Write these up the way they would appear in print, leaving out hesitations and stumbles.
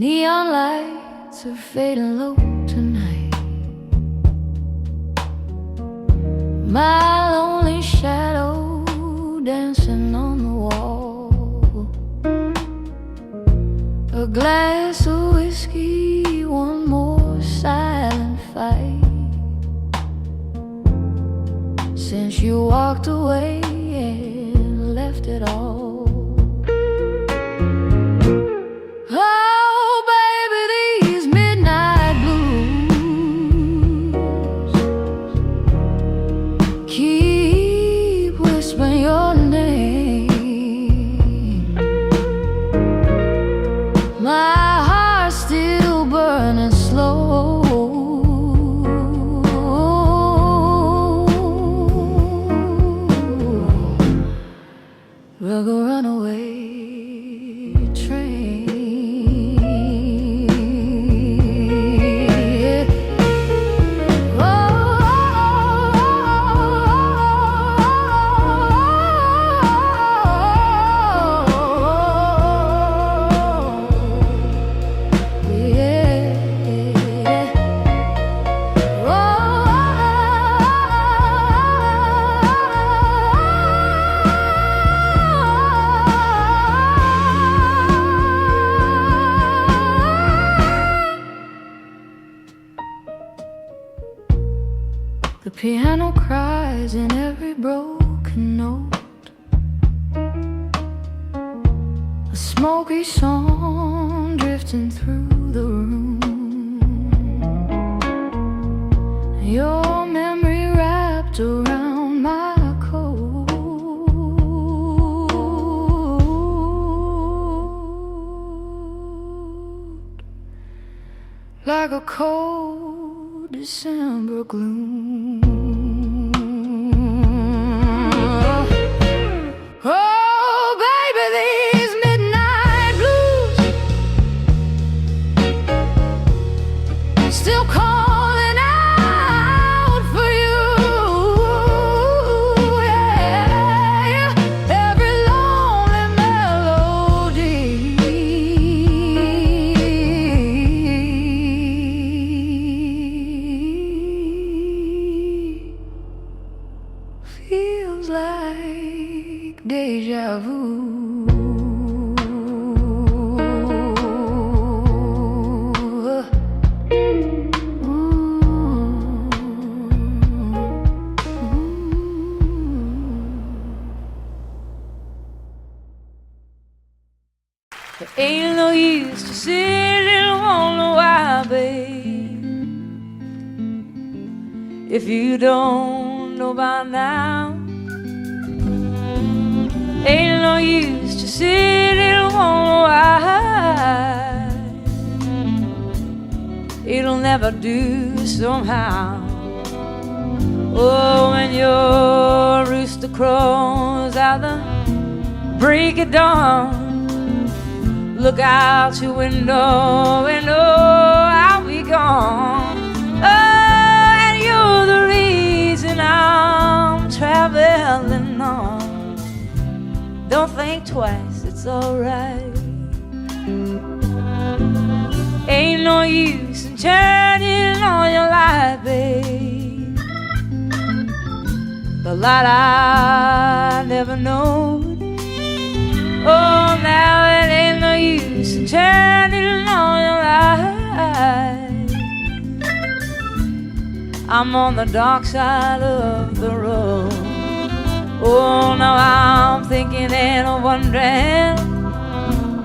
Neon lights are fading low tonight. My lonely shadow dancing on the wall. A glass of whiskey, one more silent fight. Since you walked away and left it all. Oh, baby, these midnight blues keep whispering your name. My heart's still burning slow. Like a runaway train. The piano cries in every broken note. A smoky song drifting through the room. Your memory wrapped around my coat. Like a cold December gloom. Oh, baby, these midnight blues still calling out for you. Yeah, every lonely melody feels like deja vu. There ain't no use to sit and wonder why, babe, if you don't know by now. Ain't no use to sit and wonder why. It'll never do somehow. Oh, when your rooster crows out the break of dawn, look out your window and oh, I'll be gone. Oh, and you're the reason I'm traveling on. Don't think twice, it's alright. Ain't no use in turning on your light, babe. The light I never knowed. Oh, now it ain't no use in turning on your light. I'm on the dark side of the road. Oh, now I'm thinking and wondering,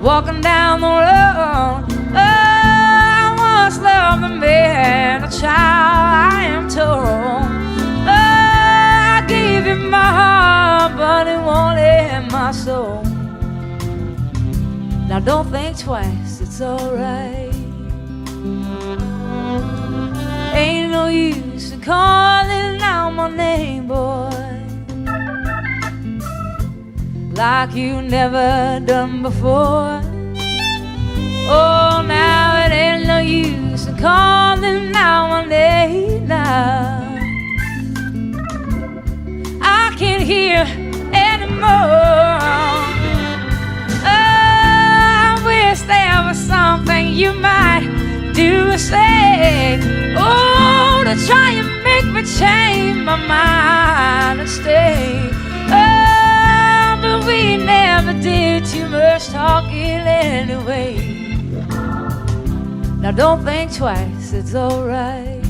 walking down the road. Oh, I once loved a man, a child, I am told. Oh, I gave him my heart, but he wanted my soul. Now don't think twice, it's alright. Ain't no use in calling out my name, boy, like you never done before. Oh, now it ain't no use in calling out my name now. I can't hear anymore. Oh, I wish there was something you might do a thing, oh, to try and make me change my mind and stay. Oh, but we never did too much talking anyway. Now don't think twice, it's alright.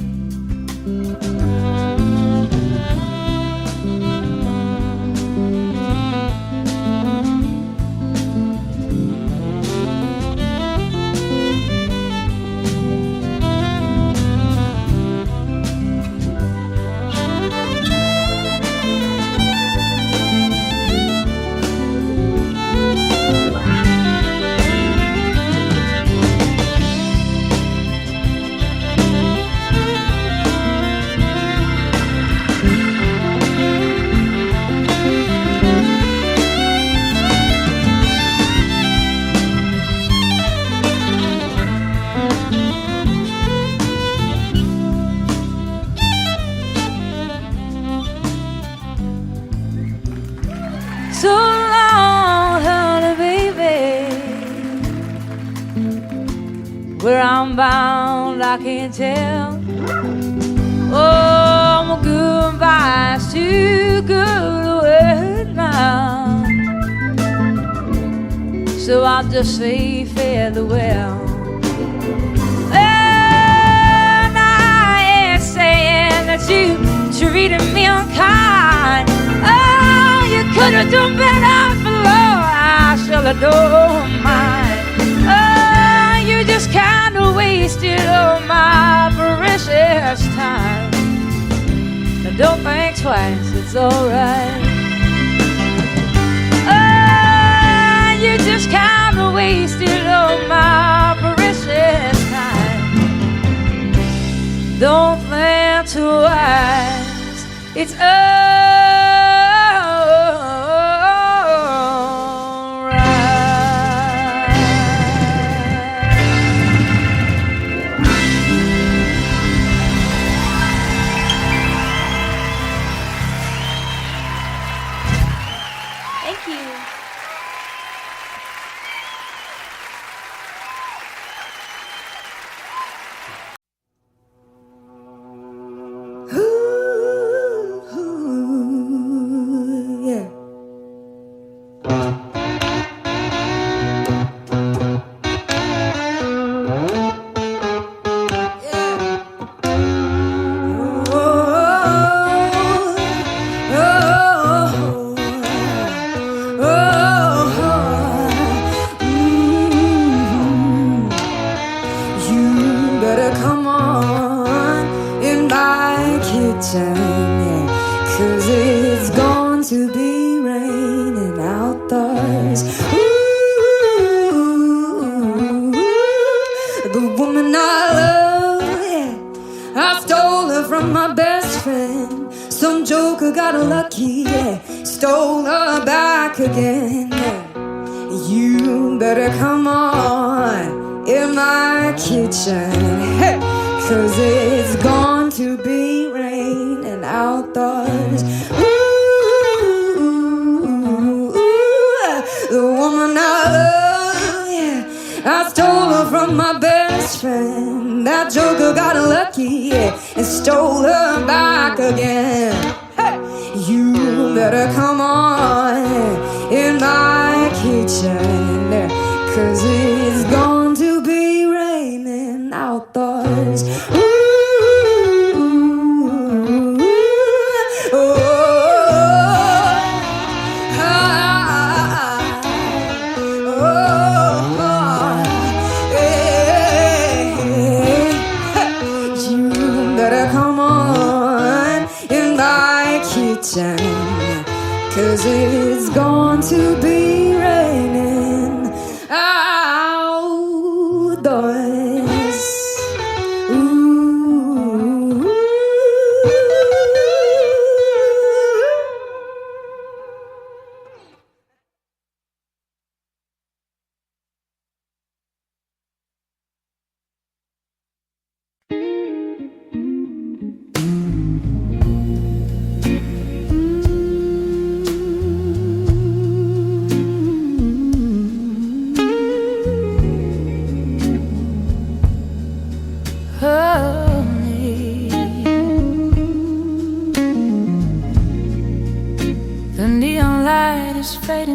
So long, honey, baby. Where I'm bound, I can't tell. Oh, my goodbye's too good a word now. So I'll just say farewell. And I ain't saying that you treated me unkind. Oh, you could have done better below. I shall adore mine. Oh, you just kind of wasted all my precious time. Now don't think twice, it's alright. Oh, you just kind of wasted all my precious time. Don't think twice, it's alright. Thank you. Yeah. You better come on in my kitchen, yeah, 'cause it's going to be raining outdoors. Ooh, the woman I love, yeah, I stole her from my best friend. Some joker got lucky, yeah, stole her back again. Yeah. You better come on in my kitchen, hey, 'cause it's going to be raining outdoors. Ooh, the woman I love, yeah, I stole her from my best friend. That joker got lucky, yeah, and stole her back again. Hey, you better come on in my kitchen, 'cause it's going to be raining outdoors. Ooh, oh, you better come on in my kitchen, 'cause it's going to be raining outdoors. Ooh.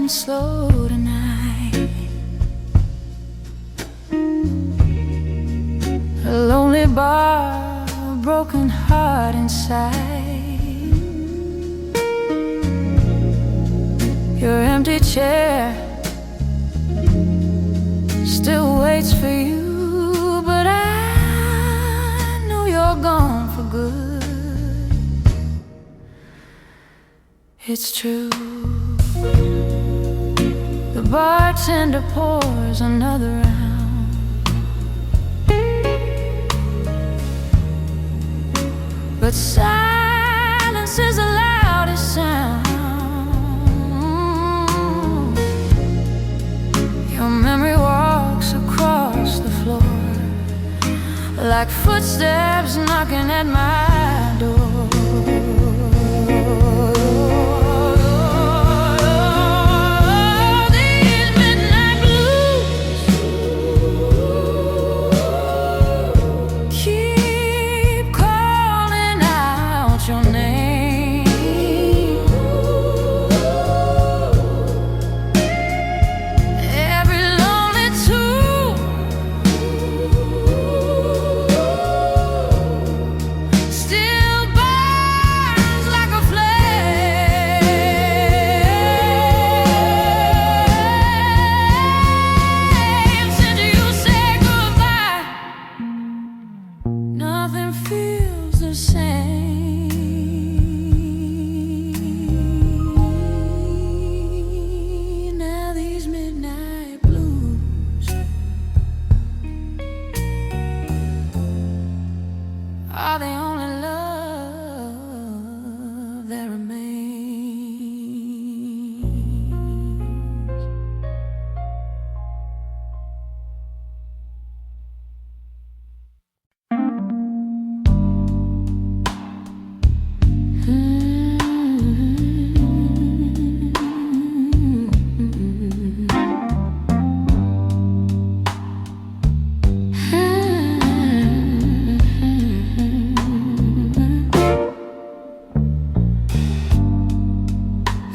and slow tonight. A lonely bar, a broken heart inside. Your empty chair still waits for you, but I know you're gone for good. It's true. The bartender pours another round. But silence is the loudest sound. Your memory walks across the floor like footsteps knocking at my door. Are the only love that remains.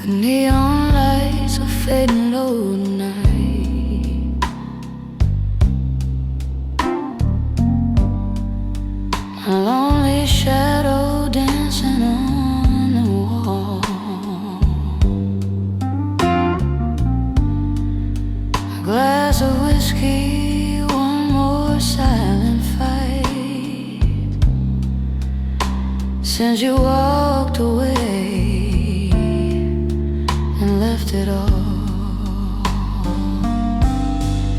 Neon lights are fading low tonight. A lonely shadow dancing on the wall. A glass of whiskey, one more silent fight. Since you walked away and left it all.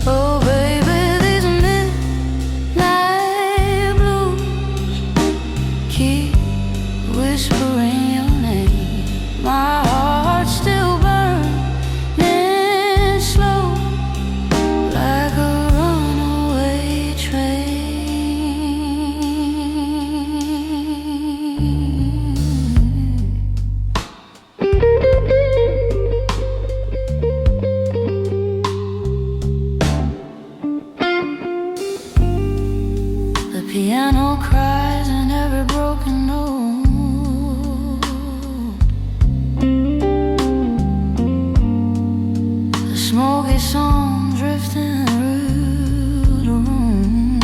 Oh baby, these midnight blues keep whispering your name. My heart still burning slow like a runaway piano cries in every broken note. The smoky song drifting through the room.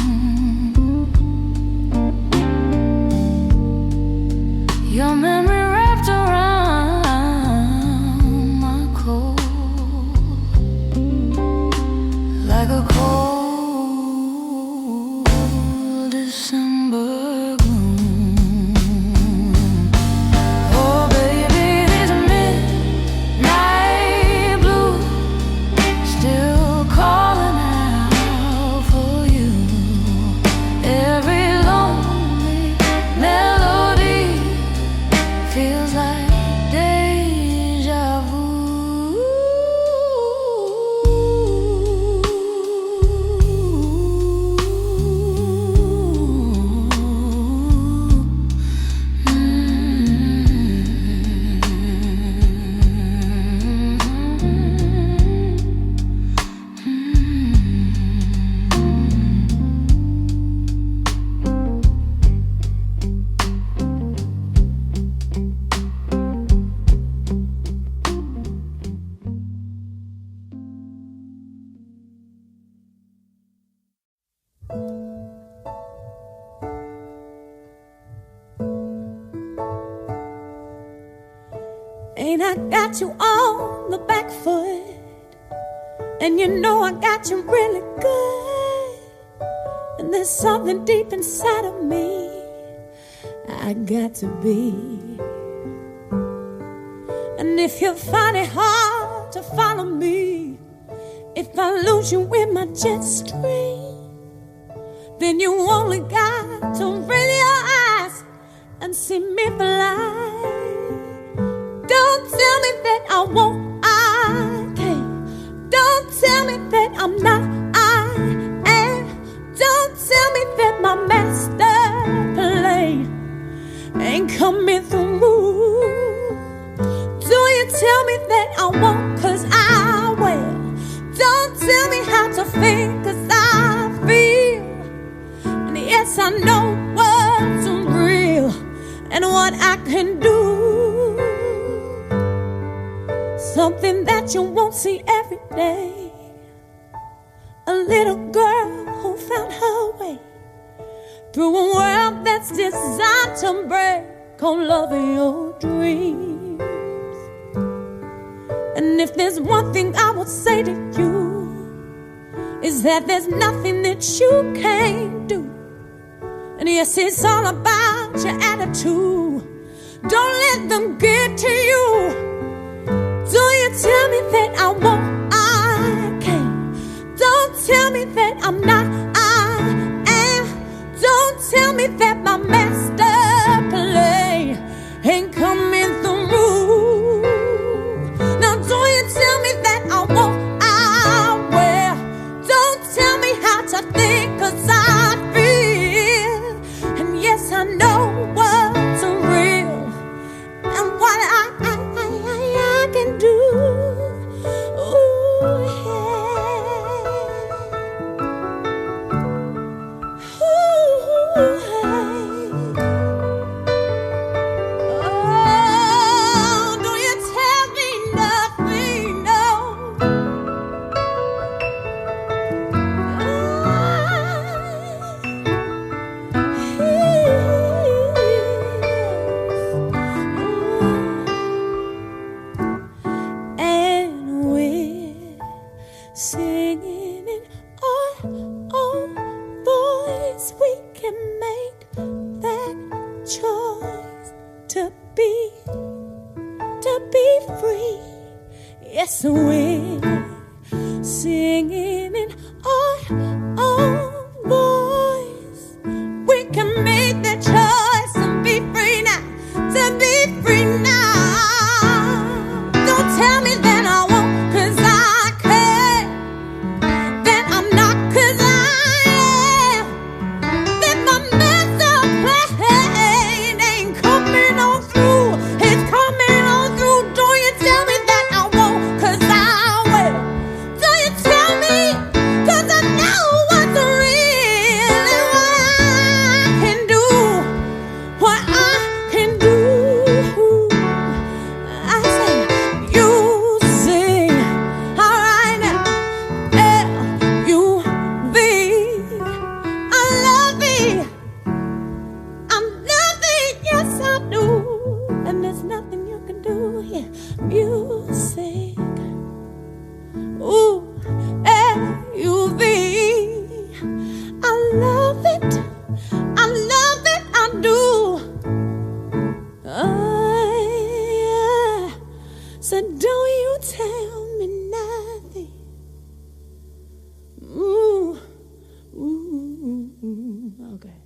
Your memory wrapped around my cold like a cold December gloom. Ain't I got you on the back foot? And you know I got you really good. And there's something deep inside of me I got to be. And if you find it hard to follow me, if I lose you in my jet stream, then you only got to raise your eyes and see me fly. Don't tell me that I won't, I can't. Don't tell me that I'm not, I am. Don't tell me that my master plan ain't coming through. Do you tell me that I won't, 'cause I will. Don't tell me how to feel, 'cause I feel. And yes, I know what's real and what I can do. Something that you won't see every day. A little girl who found her way through a world that's designed to break on love in your dreams. And if there's one thing I would say to you, is that there's nothing that you can't do. And yes, it's all about your attitude. Don't let them get to you. Do you tell me that I won't, I can't. Don't tell me that I'm not, I am. Don't tell me that my master plan ain't coming through. Now do you tell me that I won't, I will. Don't tell me how to think, 'cause I feel. And yes, I know what's real and what I can do. Ooh, yeah. Ooh, hey. Oh, don't you tell me nothing, no. Singing in our own voice, we can make that choice to be free. Yes, we're singing in our own voice. We can make that choice to be free now, to be free now. Don't tell me that I won't, 'cause I can't. That I'm not, 'cause I am. That my master plan ain't coming on through. It's coming on through. Don't you tell me that I won't, 'cause I will. Do you tell me, 'cause I know what's real and what I can do. What I can do. I say, you sing, all right now. L-U-V. I love it. I'm loving, yes I do. And there's nothing you can do here. Music. Ooh, L-U-V. I love it. I love it, I do. Yeah. So don't you tell me nothing. Ooh, ooh, okay.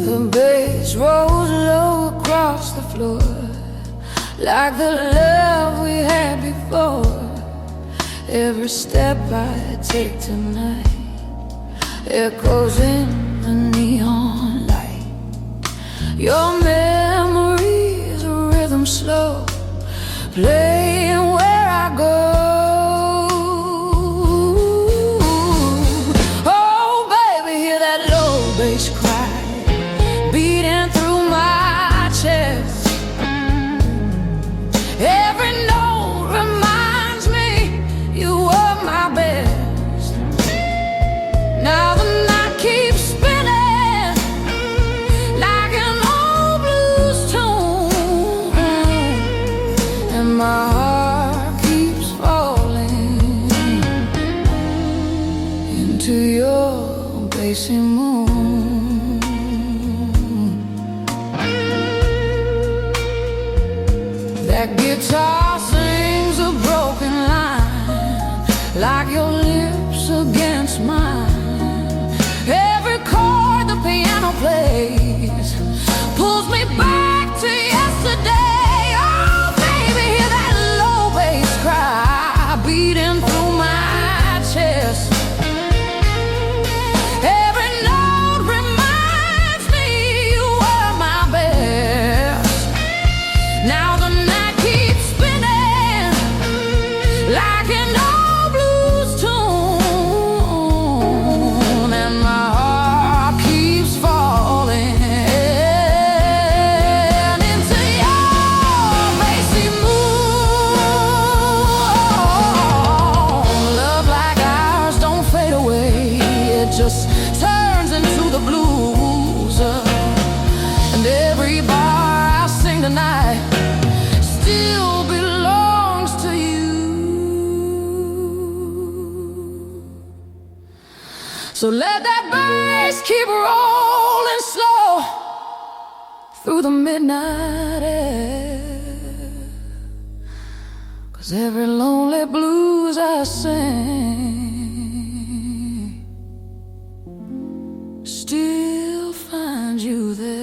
The bass rolls low across the floor, like the love we had before. Every step I take tonight echoes in the neon light. Your memory's a rhythm slow, playing where I go. bassy moon. That guitar sings a broken line, like your lips against mine. Every chord the piano plays pulls me back to yesterday. Oh baby, hear that low bass cry beating through my chest. Every note reminds me you were my best. Now the night keeps spinning like an old blues tune, and my heart keeps falling into your bassy moon. Love like ours don't fade away, it just turns into the blues. And every bar I sing tonight still belongs to you. So let that bass keep rolling slow through the midnight air, 'cause every lonely blues I sing still finds you there.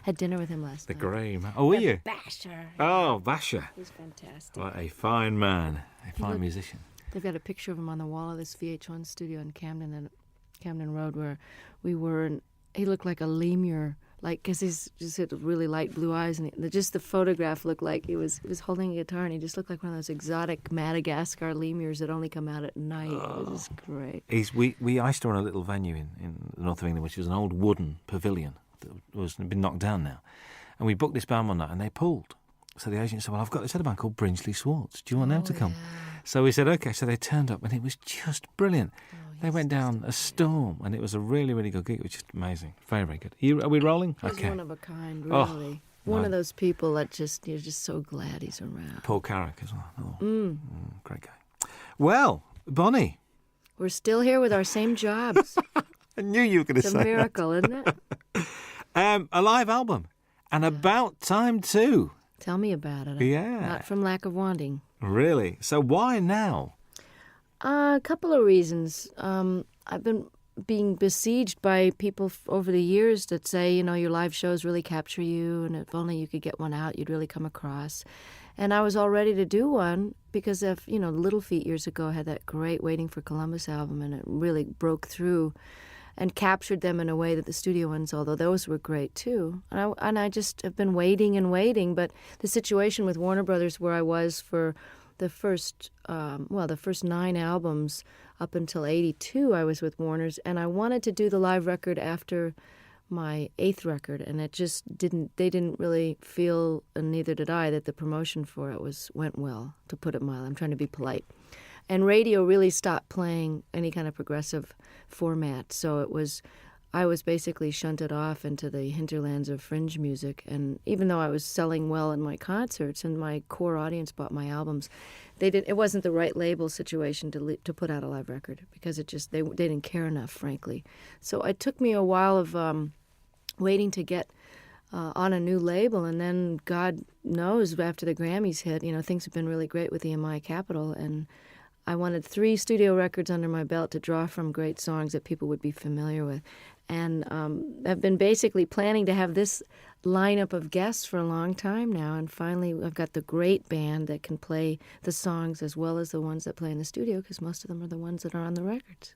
Had dinner with him last The night. Graham. Oh, were you? Basher. Oh, Basher. He's fantastic. What a fine man. A fine musician. They've got a picture of him on the wall of this VH1 studio in Camden Road where we were, and he looked like a lemur, like because he's just had really light blue eyes, and just the photograph looked like he was holding a guitar, and he just looked like one of those exotic Madagascar lemurs that only come out at night. It was just great. We iced her on a little venue in the north of England, which was an old wooden pavilion that was been knocked down now, and we booked this band one night, and they pulled. So the agent said, "Well, I've got this other band called Brinsley Swartz. Do you want them to come?" Yeah. So we said, "Okay." So they turned up, and it was just brilliant. They went down a storm, and it was a really, really good gig. It was just amazing. Very, very good. Are we rolling? He's Okay. one of a kind, Oh, really. One of those people that you're just so glad he's around. Paul Carrick as well. Oh, great guy. Well, Bonnie. We're still here with our same jobs. I knew you were going to It's say a miracle, isn't it? that. A live album. And about time too. Tell me about it. Yeah. Not from lack of wanting. Really? So why now? A couple of reasons. I've been being besieged by people over the years that say, your live shows really capture you, and if only you could get one out, you'd really come across. And I was all ready to do one because of, Little Feat years ago had that great Waiting for Columbus album, and it really broke through and captured them in a way that the studio ones, although those were great too. And I just have been waiting and waiting, but the situation with Warner Brothers where I was for the first 9 albums up until 82, I was with Warner's, and I wanted to do the live record after my 8th record, and it just they didn't really feel, and neither did I, that the promotion for it went well, to put it mildly. I'm trying to be polite. And radio really stopped playing any kind of progressive format, so I was basically shunted off into the hinterlands of fringe music. And even though I was selling well in my concerts and my core audience bought my albums, it wasn't the right label situation to put out a live record, because they didn't care enough, frankly. So it took me a while of waiting to get on a new label, and then God knows, after the Grammys hit, things have been really great with EMI Capitol, and I wanted 3 studio records under my belt to draw from great songs that people would be familiar with. And I've been basically planning to have this lineup of guests for a long time now. And finally, I've got the great band that can play the songs as well as the ones that play in the studio, because most of them are the ones that are on the records.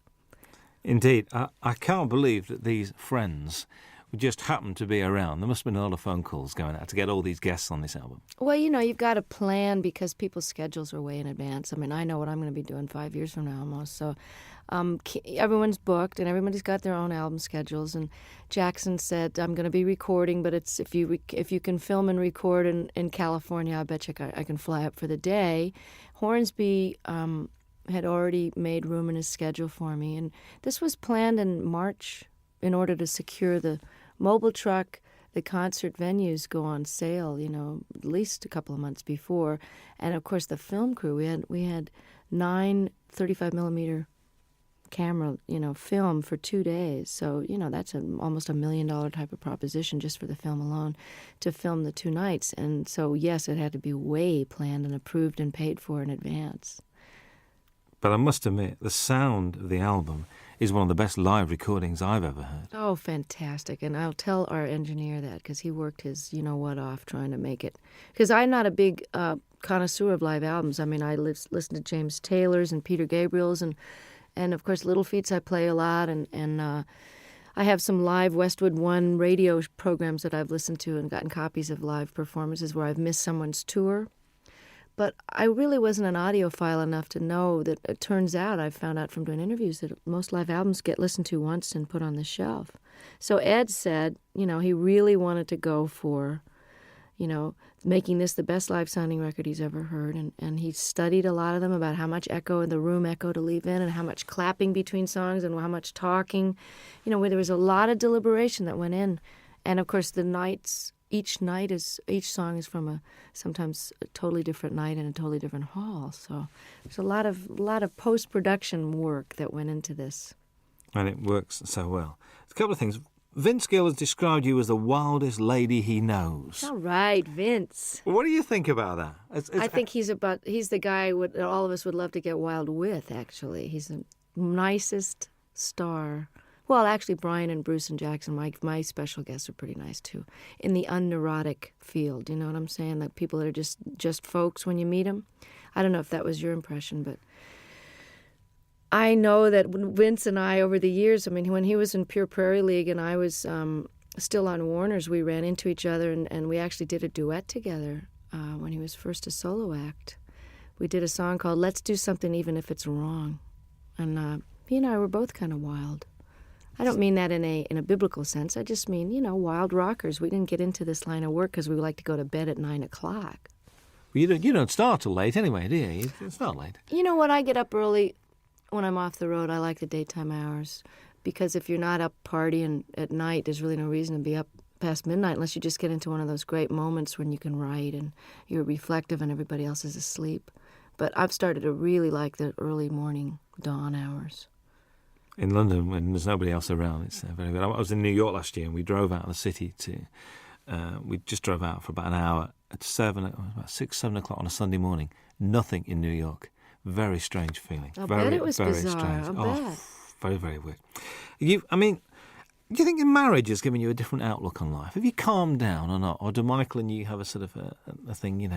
Indeed. I can't believe that these friends just happened to be around. There must have been a lot of phone calls going out to get all these guests on this album. Well, you've got to plan, because people's schedules are way in advance. I mean, I know what I'm going to be doing 5 years from now almost. So everyone's booked, and everybody's got their own album schedules. And Jackson said, I'm going to be recording, but it's if you can film and record in California, I bet you I can fly up for the day. Hornsby had already made room in his schedule for me. And this was planned in March in order to secure the mobile truck. The concert venues go on sale, at least a couple of months before. And, of course, the film crew, we had 9 35-millimeter camera, film for 2 days. So, that's almost $1 million type of proposition just for the film alone to film the 2 nights. And so, yes, it had to be way planned and approved and paid for in advance. But I must admit, the sound of the album is one of the best live recordings I've ever heard. Oh, fantastic. And I'll tell our engineer that, because he worked his you-know-what off trying to make it. Because I'm not a big connoisseur of live albums. I mean, I listen to James Taylor's and Peter Gabriel's, and of course, Little Feats I play a lot, and I have some live Westwood One radio programs that I've listened to and gotten copies of live performances where I've missed someone's tour. But I really wasn't an audiophile enough to know that it turns out, I found out from doing interviews, that most live albums get listened to once and put on the shelf. So Ed said, he really wanted to go for, making this the best live sounding record he's ever heard. And he studied a lot of them about how much echo in the room echo to leave in, and how much clapping between songs, and how much talking, where there was a lot of deliberation that went in. And of course, each song is from sometimes a totally different night in a totally different hall. So there's a lot of post-production work that went into this. And it works so well. A couple of things. Vince Gill has described you as the wildest lady he knows. All right, Vince. What do you think about that? I think he's the guy all of us would love to get wild with, actually. He's the nicest star. Well, actually, Brian and Bruce and Jackson, my special guests, are pretty nice, too. In the unneurotic field, you know what I'm saying? Like people that are just folks when you meet them. I don't know if that was your impression, but I know that when Vince and I, over the years, I mean, when he was in Pure Prairie League and I was still on Warner's, we ran into each other and we actually did a duet together when he was first a solo act. We did a song called Let's Do Something Even If It's Wrong. And he and I were both kind of wild. I don't mean that in a biblical sense. I just mean, wild rockers. We didn't get into this line of work because we like to go to bed at 9 o'clock. Well, you don't start till late anyway, do you? It's not late. You know what? I get up early when I'm off the road. I like the daytime hours because if you're not up partying at night, there's really no reason to be up past midnight unless you just get into one of those great moments when you can write and you're reflective and everybody else is asleep. But I've started to really like the early morning dawn hours. In London, when there's nobody else around, it's very good. I was in New York last year and we drove out of the city we just drove out for about an hour at about 6, 7 o'clock on a Sunday morning. Nothing in New York. Very strange feeling. I bet it was very bizarre. strange. I bet. Very, very weird. Do you think your marriage has given you a different outlook on life? Have you calmed down or not? Or do Michael and you have a sort of a thing,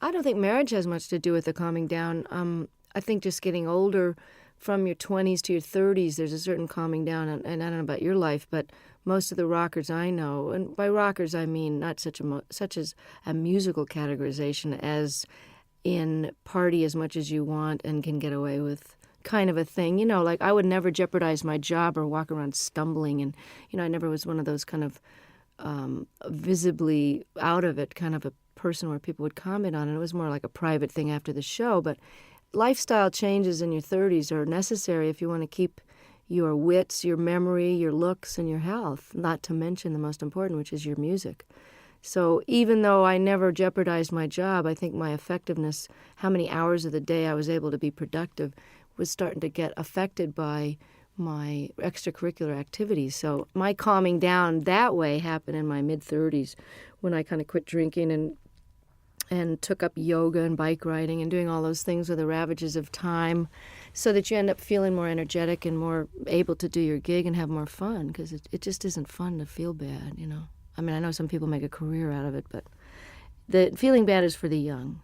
I don't think marriage has much to do with the calming down. I think just getting older, from your 20s to your 30s, there's a certain calming down. And I don't know about your life, but most of the rockers I know, and by rockers I mean not such as a musical categorization as in party as much as you want and can get away with kind of a thing. Like I would never jeopardize my job or walk around stumbling. And, I never was one of those kind of visibly out of it kind of a person where people would comment on it. It was more like a private thing after the show. But lifestyle changes in your 30s are necessary if you want to keep your wits, your memory, your looks, and your health, not to mention the most important, which is your music. So even though I never jeopardized my job, I think my effectiveness, how many hours of the day I was able to be productive, was starting to get affected by my extracurricular activities. So my calming down that way happened in my mid-30s when I kind of quit drinking and took up yoga and bike riding and doing all those things with the ravages of time so that you end up feeling more energetic and more able to do your gig and have more fun because it just isn't fun to feel bad, I mean, I know some people make a career out of it, but the feeling bad is for the young.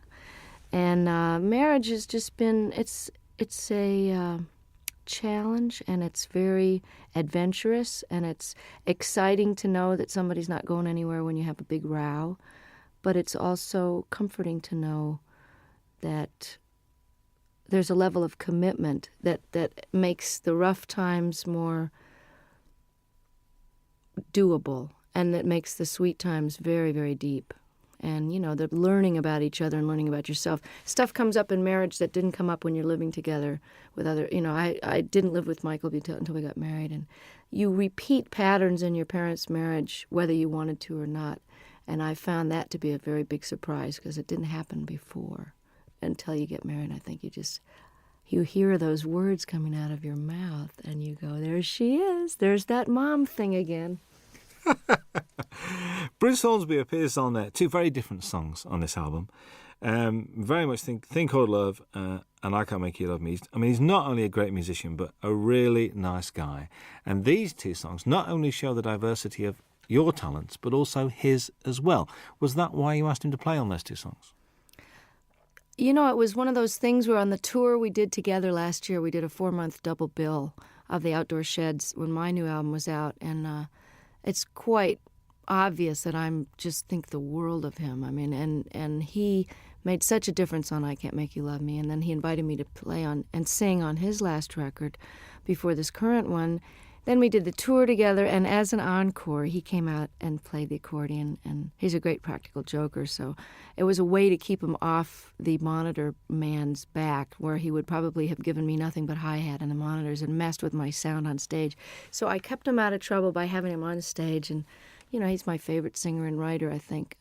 And marriage has just been, it's a challenge and it's very adventurous and it's exciting to know that somebody's not going anywhere when you have a big row. But it's also comforting to know that there's a level of commitment that makes the rough times more doable and that makes the sweet times very, very deep. And, the learning about each other and learning about yourself. Stuff comes up in marriage that didn't come up when you're living together with other, I didn't live with Michael until we got married. And you repeat patterns in your parents' marriage, whether you wanted to or not. And I found that to be a very big surprise because it didn't happen before until you get married. I think you hear those words coming out of your mouth and you go, there she is. There's that mom thing again. Bruce Hornsby appears on 2 very different songs on this album. Very much Thing Called Love and I Can't Make You Love Me. He's not only a great musician, but a really nice guy. And these 2 songs not only show the diversity of your talents, but also his as well. Was that why you asked him to play on those 2 songs? It was one of those things where on the tour we did together last year, we did a 4-month double bill of the Outdoor Sheds when my new album was out. And it's quite obvious that I just think the world of him. And he made such a difference on I Can't Make You Love Me. And then he invited me to play on and sing on his last record before this current one. Then we did the tour together, and as an encore, he came out and played the accordion, and he's a great practical joker, so it was a way to keep him off the monitor man's back, where he would probably have given me nothing but hi-hat and the monitors and messed with my sound on stage. So I kept him out of trouble by having him on stage, and, he's my favorite singer and writer, I think.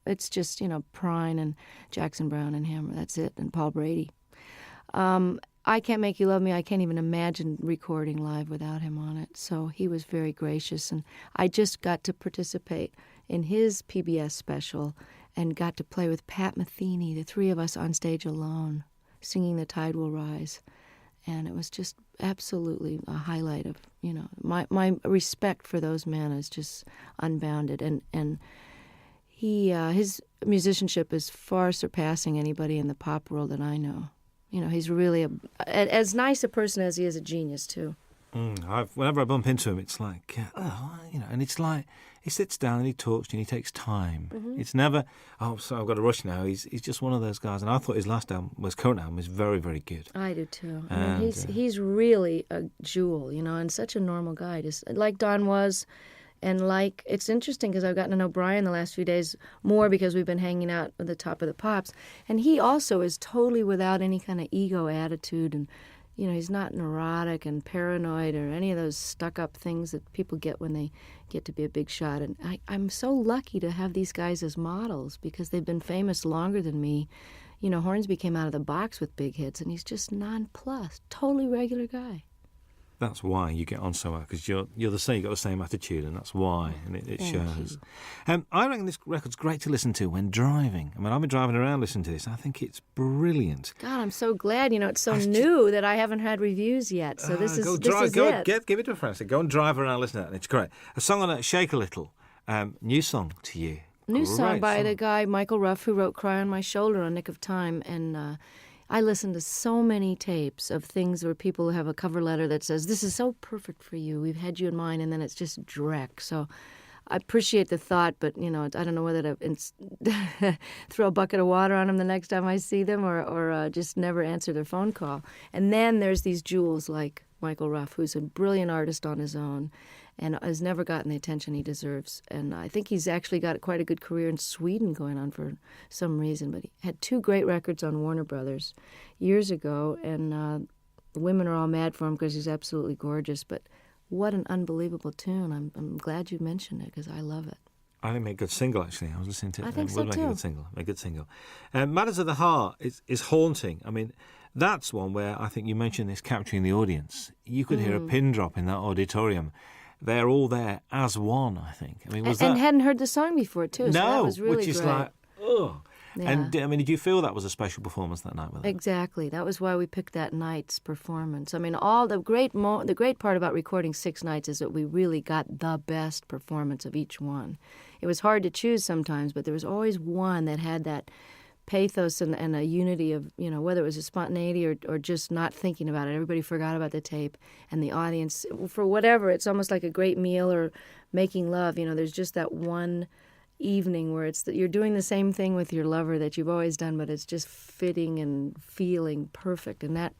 It's just, Prine and Jackson Browne and him, that's it, and Paul Brady. I Can't Make You Love Me, I can't even imagine recording live without him on it. So he was very gracious, and I just got to participate in his PBS special and got to play with Pat Metheny, the 3 of us on stage alone, singing The Tide Will Rise. And it was just absolutely a highlight of, my respect for those men is just unbounded. And his musicianship is far surpassing anybody in the pop world that I know. You know, he's really as nice a person as he is a genius, too. Whenever I bump into him, it's like, and it's like he sits down and he talks and he takes time. Mm-hmm. It's never, so I've got to rush now. He's just one of those guys. And I thought his current album is very, very good. I do too. And, he's really a jewel, and such a normal guy, just like Don was. And it's interesting because I've gotten to know Brian the last few days more because we've been hanging out at the Top of the Pops. And he also is totally without any kind of ego attitude. And, he's not neurotic and paranoid or any of those stuck-up things that people get when they get to be a big shot. And I'm so lucky to have these guys as models because they've been famous longer than me. Hornsby came out of the box with big hits, and he's just nonplussed, totally regular guy. That's why you get on so well, because you're the same. You've got the same attitude, and that's why, and it shows. I reckon this record's great to listen to when driving. I mean, I've been driving around listening to this. I think it's brilliant. God, I'm so glad. It's so new that I haven't had reviews yet. So this is it. Give it to a friend. So go and drive around, listen to it, and it's great. A song on it, Shake a Little. New song to you. New song by the guy Michael Ruff, who wrote "Cry on My Shoulder" on Nick of Time, and. I listen to so many tapes of things where people have a cover letter that says, "This is so perfect for you. We've had you in mind," and then it's just dreck. So I appreciate the thought, but, I don't know whether to throw a bucket of water on them the next time I see them or just never answer their phone call. And then there's these jewels like Michael Ruff, who's a brilliant artist on his own and has never gotten the attention he deserves. And I think he's actually got quite a good career in Sweden going on for some reason. But he had 2 great records on Warner Brothers years ago, and the women are all mad for him because he's absolutely gorgeous. But what an unbelievable tune. I'm glad you mentioned it because I love it. I think it made a good single, actually. I was listening to it. I think so, too. A good single. Matters of the Heart is haunting. I mean, that's one where I think you mentioned this capturing the audience. You could hear a pin drop in that auditorium. They're all there as one, I think. I mean, and hadn't heard the song before, too. So that was really which is great. like, oh. Yeah. And, did you feel that was a special performance that night with them? Exactly. That was why we picked that night's performance. I mean, all the great part about recording 6 nights is that we really got the best performance of each one. It was hard to choose sometimes, but there was always one that had that pathos and a unity of, whether it was a spontaneity or just not thinking about it. Everybody forgot about the tape, and the audience, for whatever, it's almost like a great meal or making love. There's just that one evening where you're doing the same thing with your lover that you've always done, but it's just fitting and feeling perfect. And that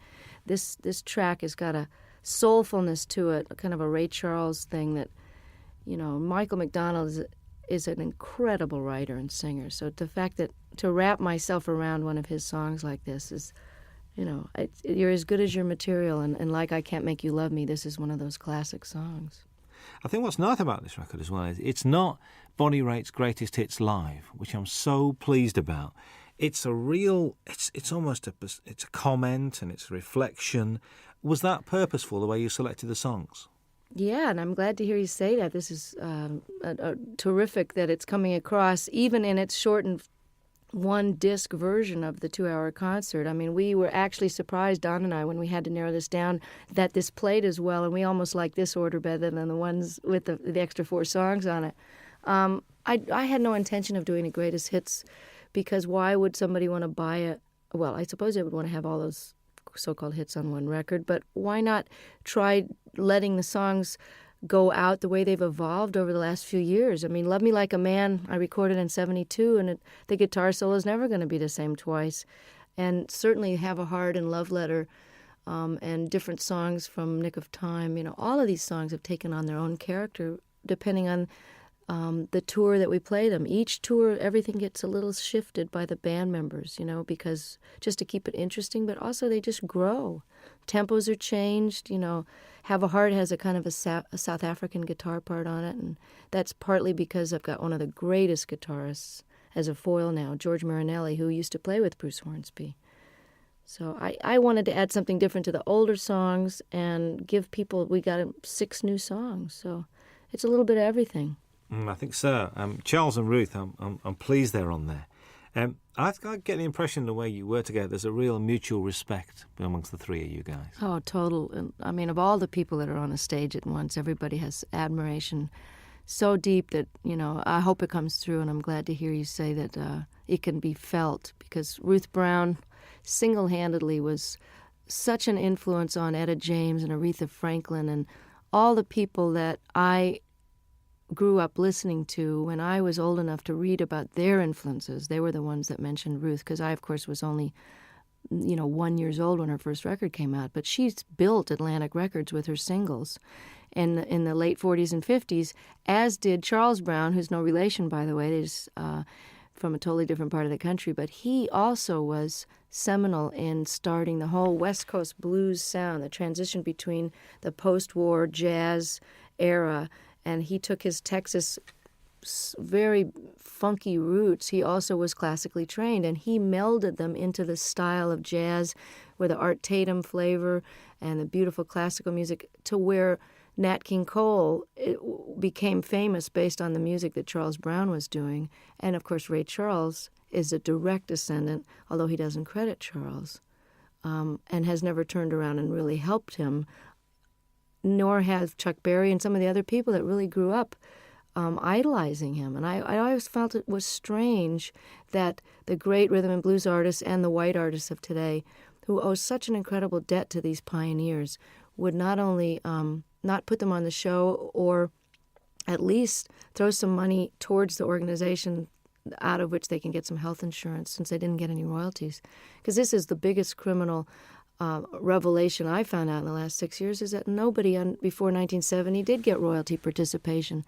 this track has got a soulfulness to it, kind of a Ray Charles thing that, Michael McDonald is an incredible writer and singer. So the fact that to wrap myself around one of his songs like this is, you're as good as your material. And like I Can't Make You Love Me, this is one of those classic songs. I think what's nice about this record as well is it's not Bonnie Raitt's greatest hits live, which I'm so pleased about. It's a real, it's almost it's a comment and it's a reflection. Was that purposeful, the way you selected the songs? Yeah, and I'm glad to hear you say that. This is terrific that it's coming across, even in its shortened 1-disc version of the 2-hour concert. I mean, we were actually surprised, Don and I, when we had to narrow this down, that this played as well, and we almost like this order better than the ones with the extra 4 songs on it. I had no intention of doing a greatest hits because why would somebody want to buy it? Well, I suppose they would want to have all those so-called hits on one record, but why not try letting the songs go out the way they've evolved over the last few years? I mean, Love Me Like a Man, I recorded in 72, and the guitar solo is never going to be the same twice. And certainly Have a Heart and Love Letter and different songs from Nick of Time, all of these songs have taken on their own character depending on the tour that we play them. Each tour, everything gets a little shifted by the band members, because just to keep it interesting, but also they just grow. Tempos are changed, Have a Heart has a kind of a South African guitar part on it, and that's partly because I've got one of the greatest guitarists as a foil now, George Marinelli, who used to play with Bruce Hornsby. So I wanted to add something different to the older songs and give people, we got 6 new songs, so it's a little bit of everything. I think so. Charles and Ruth, I'm pleased they're on there. I get the impression the way you were together, there's a real mutual respect amongst the 3 of you guys. Oh, total. And, I mean, of all the people that are on a stage at once, everybody has admiration so deep that, I hope it comes through, and I'm glad to hear you say that it can be felt, because Ruth Brown single-handedly was such an influence on Etta James and Aretha Franklin and all the people that I grew up listening to when I was old enough to read about their influences. They were the ones that mentioned Ruth, because I, of course, was only 1 year old when her first record came out. But she's built Atlantic Records with her singles in the late 40s and 50s, as did Charles Brown, who's no relation, by the way. They're just from a totally different part of the country. But he also was seminal in starting the whole West Coast blues sound, the transition between the post-war jazz era, and he took his Texas very funky roots. He also was classically trained, and he melded them into the style of jazz with the Art Tatum flavor and the beautiful classical music, to where Nat King Cole became famous based on the music that Charles Brown was doing. And, of course, Ray Charles is a direct descendant, although he doesn't credit Charles, and has never turned around and really helped him, nor have Chuck Berry and some of the other people that really grew up idolizing him. And I always felt it was strange that the great rhythm and blues artists and the white artists of today, who owe such an incredible debt to these pioneers, would not only not put them on the show, or at least throw some money towards the organization out of which they can get some health insurance, since they didn't get any royalties. Because this is the biggest criminal revelation I found out in the last 6 years, is that nobody before 1970 did get royalty participation.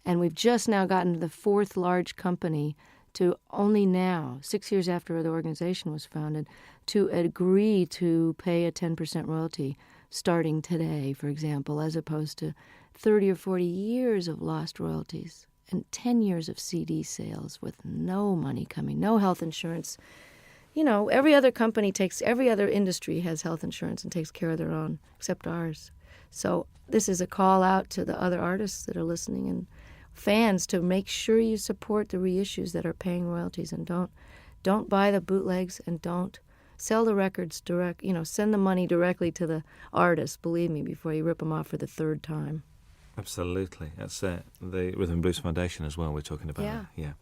And we've just now gotten to the fourth large company to only now, 6 years after the organization was founded, to agree to pay a 10% royalty starting today, for example, as opposed to 30 or 40 years of lost royalties and 10 years of CD sales with no money coming, no health insurance. Every other industry has health insurance and takes care of their own, except ours. So this is a call out to the other artists that are listening and fans to make sure you support the reissues that are paying royalties, and don't buy the bootlegs, and don't sell the records direct. Send the money directly to the artist, believe me, before you rip them off for the third time. Absolutely. That's the Rhythm and Blues Foundation as well we're talking about. Yeah.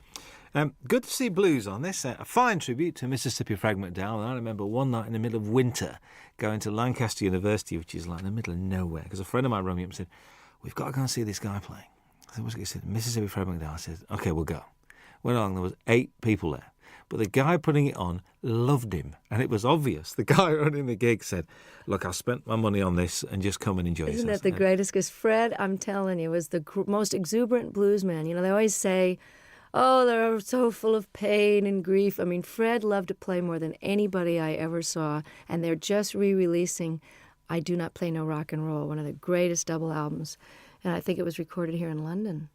Good to see blues on this. A fine tribute to Mississippi Frag McDowell. And I remember one night in the middle of winter going to Lancaster University, which is like in the middle of nowhere, because a friend of mine rang me up and said, "We've got to go and see this guy playing." I said, "What's it?" He said, "Mississippi Frag McDowell." I said, "OK, we'll go." Went along, there was 8 people there. But the guy putting it on loved him, and it was obvious. The guy running the gig said, "Look, I spent my money on this, and just come and enjoy yourself." Isn't that the greatest? Because Fred, I'm telling you, was the most exuberant bluesman. They always say, oh, they're so full of pain and grief. I mean, Fred loved to play more than anybody I ever saw, and they're just re-releasing I Do Not Play No Rock and Roll, one of the greatest double albums, and I think it was recorded here in London.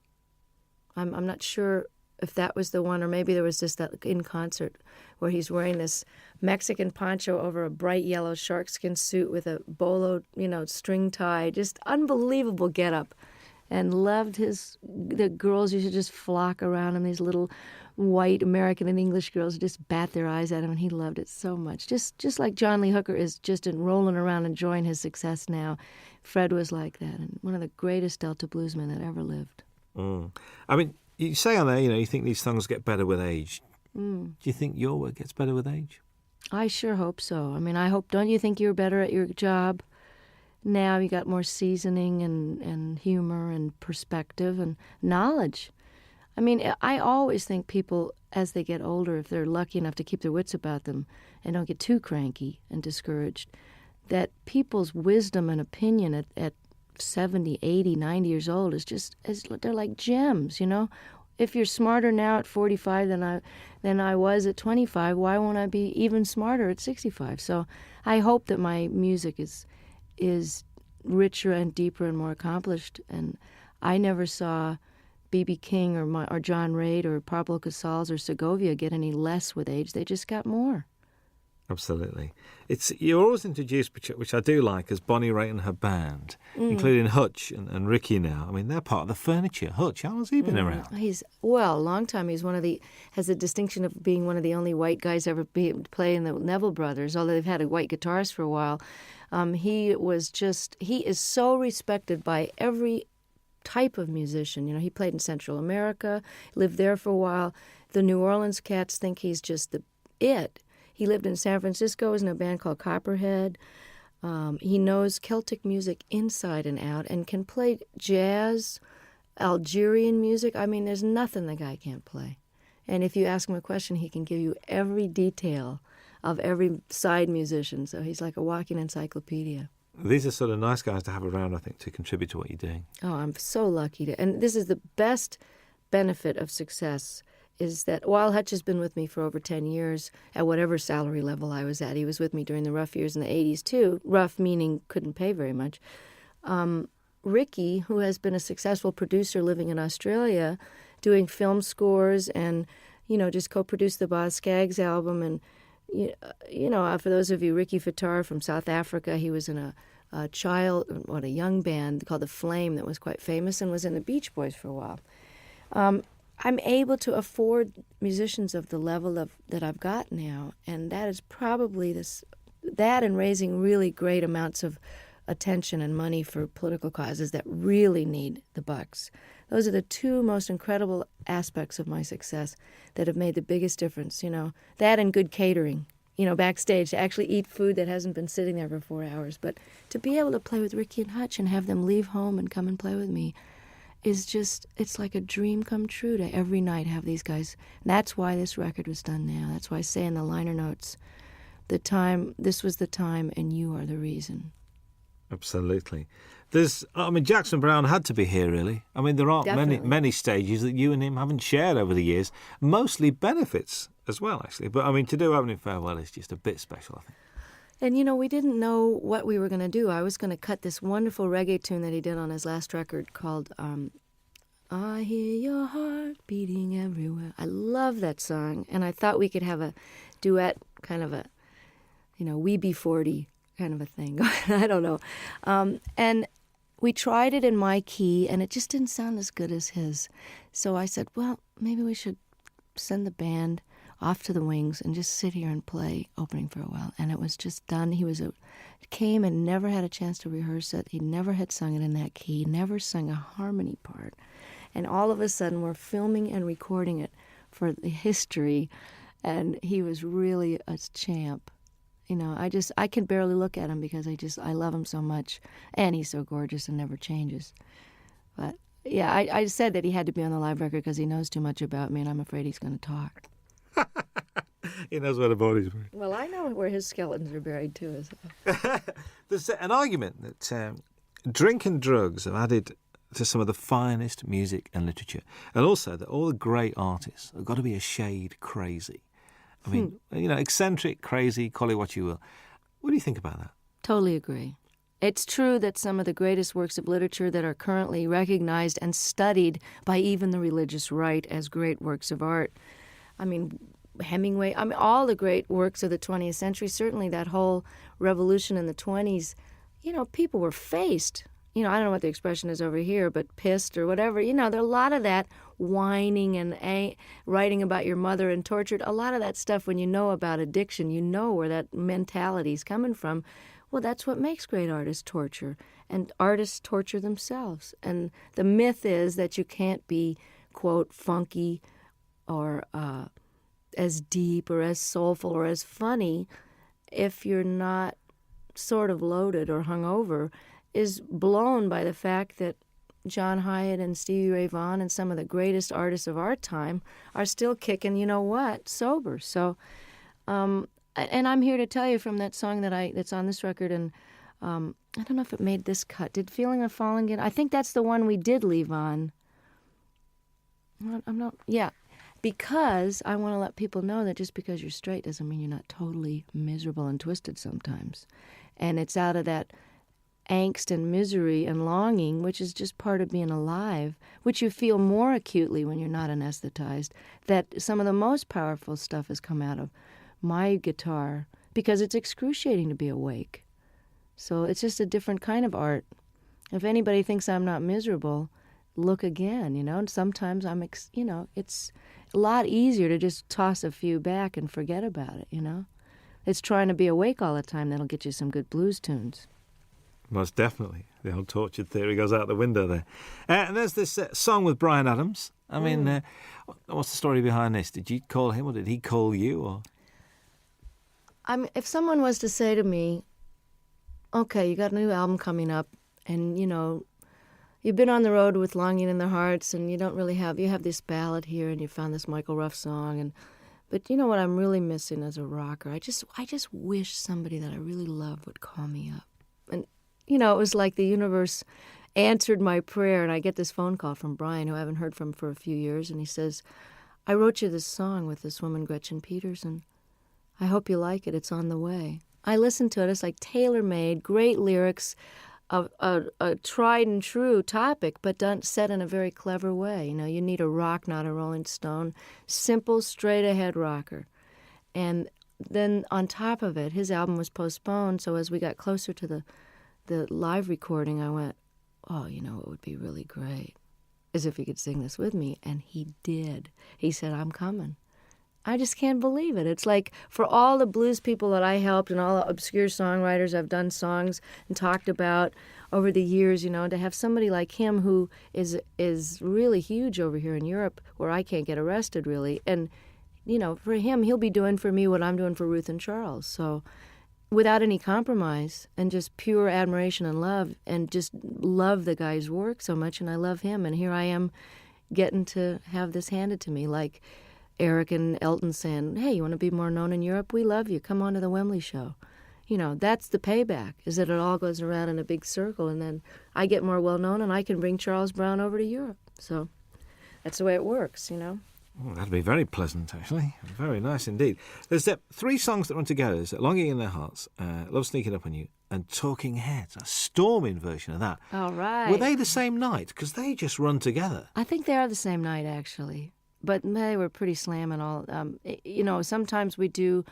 I'm not sure if that was the one, or maybe there was just that in concert where he's wearing this Mexican poncho over a bright yellow sharkskin suit with a bolo, string tie, just unbelievable getup. And loved the girls used to just flock around him, these little white American and English girls just bat their eyes at him, and he loved it so much. Just like John Lee Hooker is just rolling around enjoying his success now, Fred was like that, and one of the greatest Delta bluesmen that ever lived. I mean, you say on there, you think these songs get better with age. Do you think your work gets better with age? I sure hope so. I mean, don't you think you're better at your job? Now you got more seasoning and humor and perspective and knowledge. I mean, I always think people, as they get older, if they're lucky enough to keep their wits about them and don't get too cranky and discouraged, that people's wisdom and opinion at 70, 80, 90 years old they're like gems, If you're smarter now at 45 than I was at 25, why won't I be even smarter at 65? So I hope that my music is richer and deeper and more accomplished. And I never saw B.B. King or John Reid or Pablo Casals or Segovia get any less with age. They just got more. Absolutely. You're always introduced, which I do like, as Bonnie Raitt and her band, including Hutch and Ricky now. I mean, they're part of the furniture. Hutch, how long's he been around? A long time. He's has the distinction of being one of the only white guys ever play in the Neville Brothers, although they've had a white guitarist for a while. He is so respected by every type of musician. He played in Central America, lived there for a while. The New Orleans cats think he's just it. He lived in San Francisco, was in a band called Copperhead. He knows Celtic music inside and out and can play jazz, Algerian music. I mean, there's nothing the guy can't play. And if you ask him a question, he can give you every detail of every side musician. So he's like a walking encyclopedia. These are sort of nice guys to have around, I think, to contribute to what you're doing. Oh, I'm so lucky to. And this is the best benefit of success, is that while Hutch has been with me for over 10 years, at whatever salary level I was at, he was with me during the rough years in the 80s too. Rough meaning couldn't pay very much. Ricky, who has been a successful producer living in Australia, doing film scores and, just co-produced the Boz Scaggs album. And, for those of you, Ricky Fattar from South Africa, he was in a young band called The Flame that was quite famous and was in the Beach Boys for a while. I'm able to afford musicians of the level that I've got now, and that is probably that and raising really great amounts of attention and money for political causes that really need the bucks. Those are the two most incredible aspects of my success that have made the biggest difference, that and good catering, backstage, to actually eat food that hasn't been sitting there for 4 hours. But to be able to play with Ricky and Hutch and have them leave home and come and play with me is just, it's like a dream come true to every night have these guys. And that's why this record was done now. That's why I say in the liner notes, this was the time and you are the reason. Absolutely. Jackson Browne had to be here, really. I mean, there aren't many stages that you and him haven't shared over the years. Mostly benefits as well, actually. But, to do Opening Farewell is just a bit special, I think. And, we didn't know what we were going to do. I was going to cut this wonderful reggae tune that he did on his last record called I Hear Your Heart Beating Everywhere. I love that song. And I thought we could have a duet, kind of a, We Be 40 kind of a thing. I don't know. And we tried it in my key, and it just didn't sound as good as his. So I said, well, maybe we should send the band off to the wings and just sit here and play Opening Farewell. And it was just done. He came and never had a chance to rehearse it. He never had sung it in that key, never sung a harmony part. And all of a sudden, we're filming and recording it for the history, and he was really a champ. I can barely look at him because I love him so much, and he's so gorgeous and never changes. But yeah, I said that he had to be on the live record because he knows too much about me, and I'm afraid he's going to talk. He knows where the body's buried. Well, I know where his skeletons are buried too. There's an argument that drink and drugs have added to some of the finest music and literature, and also that all the great artists have got to be a shade crazy. I mean, eccentric, crazy, call it what you will. What do you think about that? Totally agree. It's true that some of the greatest works of literature that are currently recognized and studied by even the religious right as great works of art. Hemingway, all the great works of the 20th century, certainly that whole revolution in the 20s, people were faced. I don't know what the expression is over here, but pissed or whatever. There are a lot of that whining and writing about your mother and tortured. A lot of that stuff, when you know about addiction, you know where that mentality is coming from. Well, that's what makes great artists torture. And artists torture themselves. And the myth is that you can't be, quote, funky or as deep or as soulful or as funny if you're not sort of loaded or hungover, is blown by the fact that John Hyatt and Stevie Ray Vaughan and some of the greatest artists of our time are still kicking, sober. So, and I'm here to tell you from that song that's on this record, and I don't know if it made this cut. Did Feeling of Falling get? I think that's the one we did leave on. Because I want to let people know that just because you're straight doesn't mean you're not totally miserable and twisted sometimes. And it's out of that angst and misery and longing, which is just part of being alive, which you feel more acutely when you're not anesthetized, that some of the most powerful stuff has come out of my guitar, because it's excruciating to be awake. So it's just a different kind of art. If anybody thinks I'm not miserable, look again, and sometimes it's a lot easier to just toss a few back and forget about it, It's trying to be awake all the time that'll get you some good blues tunes. Most definitely. The old tortured theory goes out the window there. And there's this song with Bryan Adams. What's the story behind this? Did you call him or did he call you? Or if someone was to say to me, okay, you got a new album coming up, and, you've been on the road with Longing in Their Hearts, and you have this ballad here, and you found this Michael Ruff song, but you know what I'm really missing as a rocker? I just wish somebody that I really love would call me up. And, it was like the universe answered my prayer, and I get this phone call from Brian, who I haven't heard from for a few years, and he says, I wrote you this song with this woman, Gretchen Peters, and I hope you like it. It's on the way. I listened to it. It's like tailor-made, great lyrics, a tried and true topic, but set in a very clever way. You need a rock, not a Rolling Stone. Simple, straight-ahead rocker. And then on top of it, his album was postponed, so as we got closer to the live recording, I went, oh, it would be really great, as if he could sing this with me. And he did. He said, I'm coming. I just can't believe it. It's like for all the blues people that I helped and all the obscure songwriters I've done songs and talked about over the years, to have somebody like him who is really huge over here in Europe where I can't get arrested really. And, for him, he'll be doing for me what I'm doing for Ruth and Charles. So without any compromise and just pure admiration and love and just love the guy's work so much. And I love him. And here I am getting to have this handed to me like Eric and Elton saying, hey, you want to be more known in Europe? We love you. Come on to the Wembley show. That's the payback, is that it all goes around in a big circle, and then I get more well-known, and I can bring Charles Brown over to Europe. So that's the way it works, Oh, that'd be very pleasant, actually. Very nice indeed. There's 3 songs that run together. There's Longing in Their Hearts, Love Sneaking Up on You, and Talking Heads, a storming version of that. All right. Were they the same night? Because they just run together. I think they are the same night, actually. But they were pretty slamming all. Sometimes we do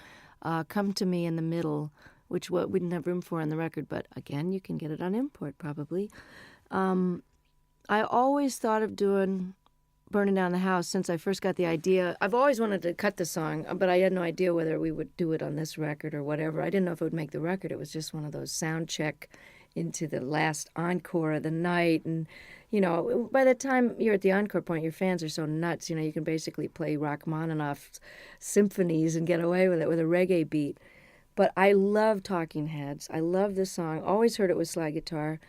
Come to Me in the Middle, which we didn't have room for on the record. But again, you can get it on import probably. I always thought of doing Burning Down the House since I first got the idea. I've always wanted to cut the song, but I had no idea whether we would do it on this record or whatever. I didn't know if it would make the record. It was just one of those sound check into the last encore of the night. And, by the time you're at the encore point, your fans are so nuts. You can basically play Rachmaninoff's symphonies and get away with it with a reggae beat. But I love Talking Heads. I love this song. Always heard it with slide guitar.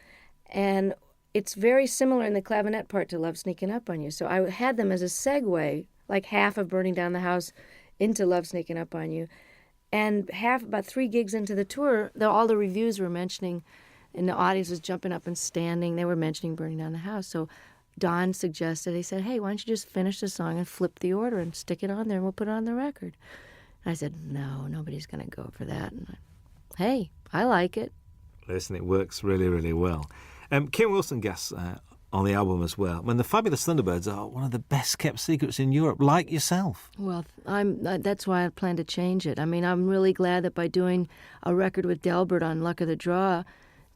And it's very similar in the clavinet part to Love Sneaking Up on You. So I had them as a segue, like half of Burning Down the House into Love Sneaking Up on You. And about 3 gigs into the tour, all the reviews were mentioning, and the audience was jumping up and standing. They were mentioning Burning Down the House. So Don suggested, he said, hey, why don't you just finish the song and flip the order and stick it on there and we'll put it on the record. And I said, no, nobody's going to go for that. And hey, I like it. Listen, it works really, really well. Kim Wilson guests on the album as well. When the Fabulous Thunderbirds are one of the best kept secrets in Europe, like yourself. Well, that's why I plan to change it. I mean, I'm really glad that by doing a record with Delbert on Luck of the Draw,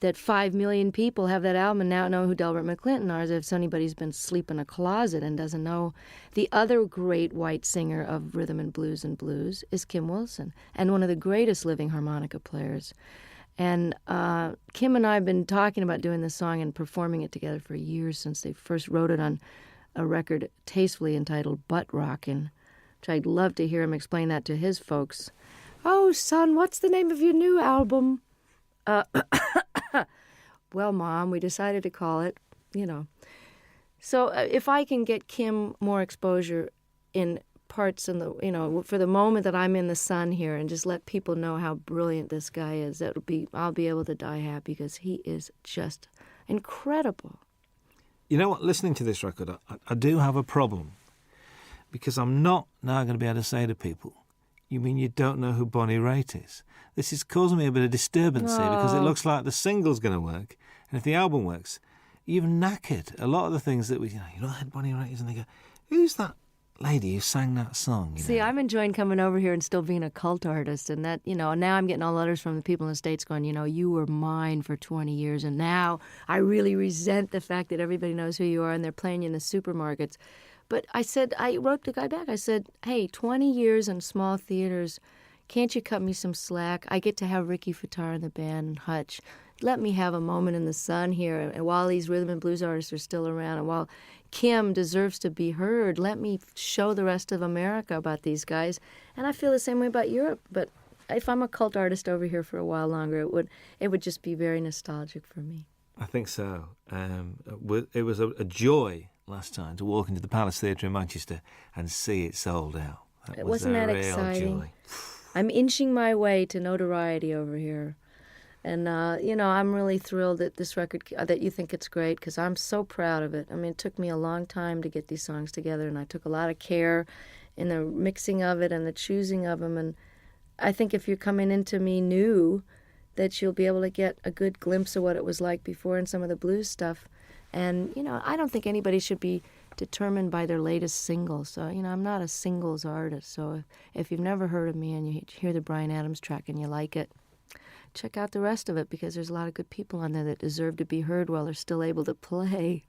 that 5 million people have that album and now know who Delbert McClinton are, as if anybody's been asleep in a closet and doesn't know. The other great white singer of rhythm and blues is Kim Wilson, and one of the greatest living harmonica players. And Kim and I have been talking about doing this song and performing it together for years, since they first wrote it on a record tastefully entitled Butt Rockin', which I'd love to hear him explain that to his folks. Oh, son, what's the name of your new album? Well, Mom, we decided to call it, So if I can get Kim more exposure in parts in the, for the moment that I'm in the sun here, and just let people know how brilliant this guy is, I'll be able to die happy, because he is just incredible. You know what? Listening to this record, I do have a problem, because I'm not now going to be able to say to people, you mean you don't know who Bonnie Raitt is? This is causing me a bit of disturbance here, because it looks like the single's going to work, and if the album works, you've knackered a lot of the things that you know who Bonnie Raitt is, and they go, who's that lady who sang that song? See, I'm enjoying coming over here and still being a cult artist, and that, now I'm getting all letters from the people in the States going, you were mine for 20 years, and now I really resent the fact that everybody knows who you are, and they're playing you in the supermarkets. But I wrote the guy back, I said, hey, 20 years in small theaters, can't you cut me some slack? I get to have Ricky Fataar in the band and Hutch. Let me have a moment in the sun here, and while these rhythm and blues artists are still around, and while Kim deserves to be heard, let me show the rest of America about these guys. And I feel the same way about Europe, but if I'm a cult artist over here for a while longer, it would just be very nostalgic for me. I think so. It was a joy last time to walk into the Palace Theatre in Manchester and see it sold out. Wasn't that exciting? Joy. I'm inching my way to notoriety over here. And, I'm really thrilled that this record, that you think it's great, because I'm so proud of it. I mean, it took me a long time to get these songs together, and I took a lot of care in the mixing of it and the choosing of them. And I think if you're coming into me new, that you'll be able to get a good glimpse of what it was like before in some of the blues stuff. And, I don't think anybody should be determined by their latest single. So, I'm not a singles artist. So if you've never heard of me and you hear the Bryan Adams track and you like it, check out the rest of it, because there's a lot of good people on there that deserve to be heard while they're still able to play.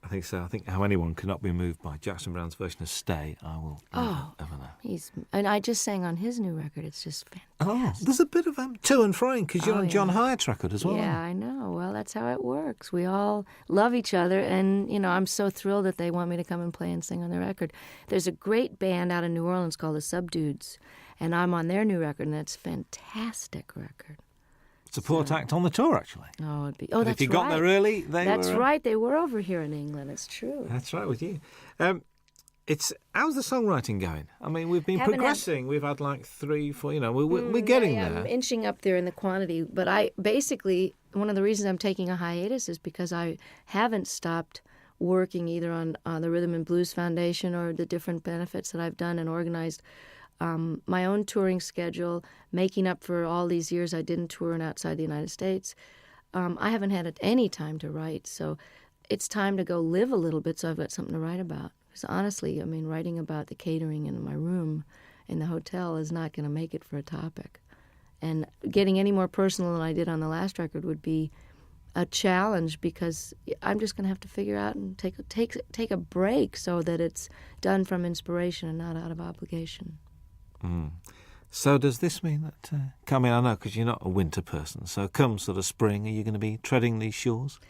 I think so. I think how anyone cannot be moved by Jackson Browne's version of Stay, I will never know. And I just sang on his new record. It's just fantastic. Oh, there's a bit of to and froing, because you're on John Hyatt's record as well. Yeah, I know. Well, that's how it works. We all love each other, and, I'm so thrilled that they want me to come and play and sing on their record. There's a great band out of New Orleans called the Subdudes, and I'm on their new record, and it's a fantastic record. Support act on the tour, actually. Oh, that's right. If you got there early, That's right. They were over here in England. It's true. That's right with you. How's the songwriting going? I mean, we've been progressing. We've had like 3, 4. We're getting there. I'm inching up there in the quantity. But one of the reasons I'm taking a hiatus is because I haven't stopped working either on the Rhythm and Blues Foundation or the different benefits that I've done and organized. My own touring schedule, making up for all these years I didn't tour outside the United States. I haven't had any time to write, so it's time to go live a little bit so I've got something to write about. Because honestly, writing about the catering in my room in the hotel is not going to make it for a topic. And getting any more personal than I did on the last record would be a challenge, because I'm just going to have to figure out and take a break so that it's done from inspiration and not out of obligation. Mm. So does this mean that, I know because you're not a winter person, so come sort of spring, are you going to be treading these shores?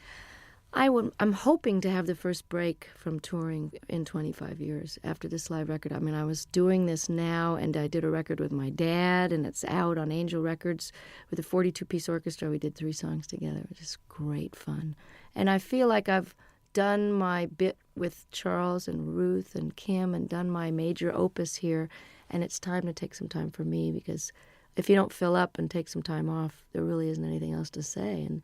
I'm hoping to have the first break from touring in 25 years after this live record. I was doing this now, and I did a record with my dad, and it's out on Angel Records with a 42-piece orchestra. We did 3 songs together. It was just great fun. And I feel like I've done my bit with Charles and Ruth and Kim and done my major opus here, and it's time to take some time for me, because if you don't fill up and take some time off, there really isn't anything else to say. And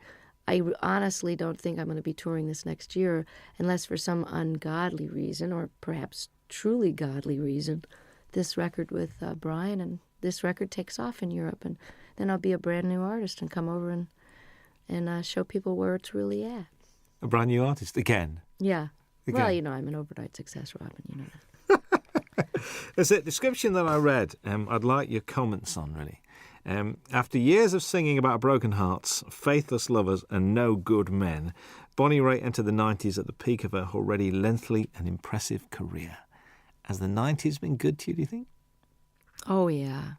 I honestly don't think I'm going to be touring this next year unless for some ungodly reason, or perhaps truly godly reason, this record with Bryan and this record takes off in Europe, and then I'll be a brand new artist and come over and show people where it's really at. A brand new artist again? Yeah. Again. Well, I'm an overnight success, Robin, you know that. There's a description that I read, I'd like your comments on, really. After years of singing about broken hearts, faithless lovers and no good men, Bonnie Raitt entered the 90s at the peak of her already lengthy and impressive career. Has the 90s been good to you, do you think? Oh, yeah,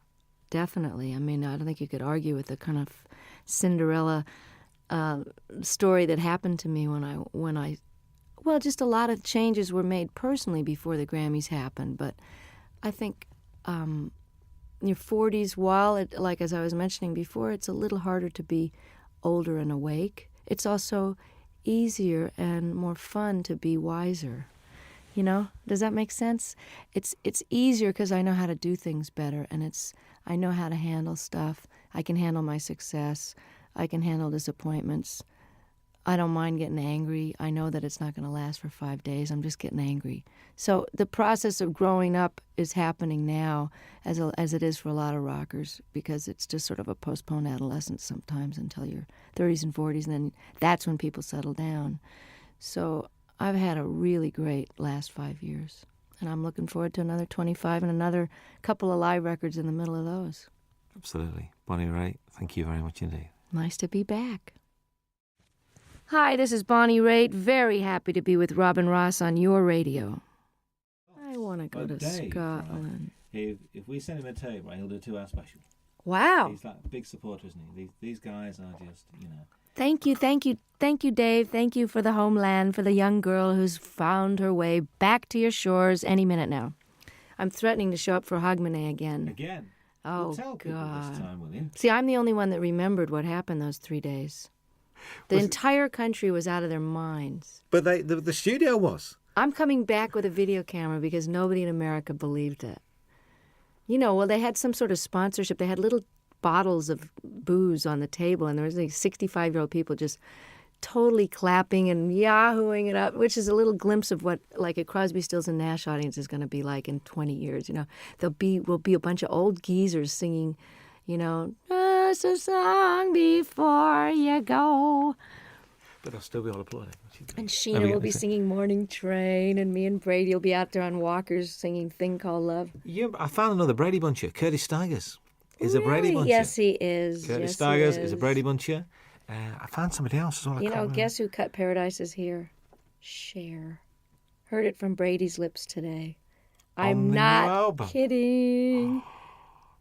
definitely. I don't think you could argue with the kind of Cinderella story that happened to me when I just a lot of changes were made personally before the Grammys happened, but I think in your 40s, while like as I was mentioning before, it's a little harder to be older and awake. It's also easier and more fun to be wiser. Does that make sense? It's easier because I know how to do things better, and I know how to handle stuff. I can handle my success. I can handle disappointments. I don't mind getting angry. I know that it's not going to last for 5 days. I'm just getting angry. So the process of growing up is happening now as it is for a lot of rockers, because it's just sort of a postponed adolescence sometimes until your 30s and 40s, and then that's when people settle down. So I've had a really great last 5 years, and I'm looking forward to another 25 and another couple of live records in the middle of those. Absolutely. Bonnie Raitt, thank you very much indeed. Nice to be back. Hi, this is Bonnie Raitt. Very happy to be with Robin Ross on your radio. I want to go to Dave, Scotland. If we send him a tape, right, he'll do a 2-hour special. Wow. He's like a big supporter, isn't he? These guys are just, Thank you, Dave. Thank you for the homeland, for the young girl who's found her way back to your shores any minute now. I'm threatening to show up for Hogmanay again. Again? Oh, tell people God. this time, will you? See, I'm the only one that remembered what happened those 3 days. The entire country was out of their minds. But the studio was. I'm coming back with a video camera because nobody in America believed it. You know, well, they had some sort of sponsorship. They had little bottles of booze on the table, and there was like 65-year-old people just totally clapping and yahooing it up, which is a little glimpse of what like a Crosby, Stills and Nash audience is going to be like in 20 years. You know, will be a bunch of old geezers singing, you know, just a song before you go. But I'll still be all applauding. And Sheena will be singing Morning Train, and me and Brady will be out there on walkers singing Thing Called Love. Yeah, I found another Brady Buncher. Curtis Stigers is a Brady Buncher. Yes, he is. Curtis Stigers is a Brady Buncher. I found somebody else as well. You know, guess who cut Paradises Here? Cher. Heard it from Brady's lips today. I'm not kidding.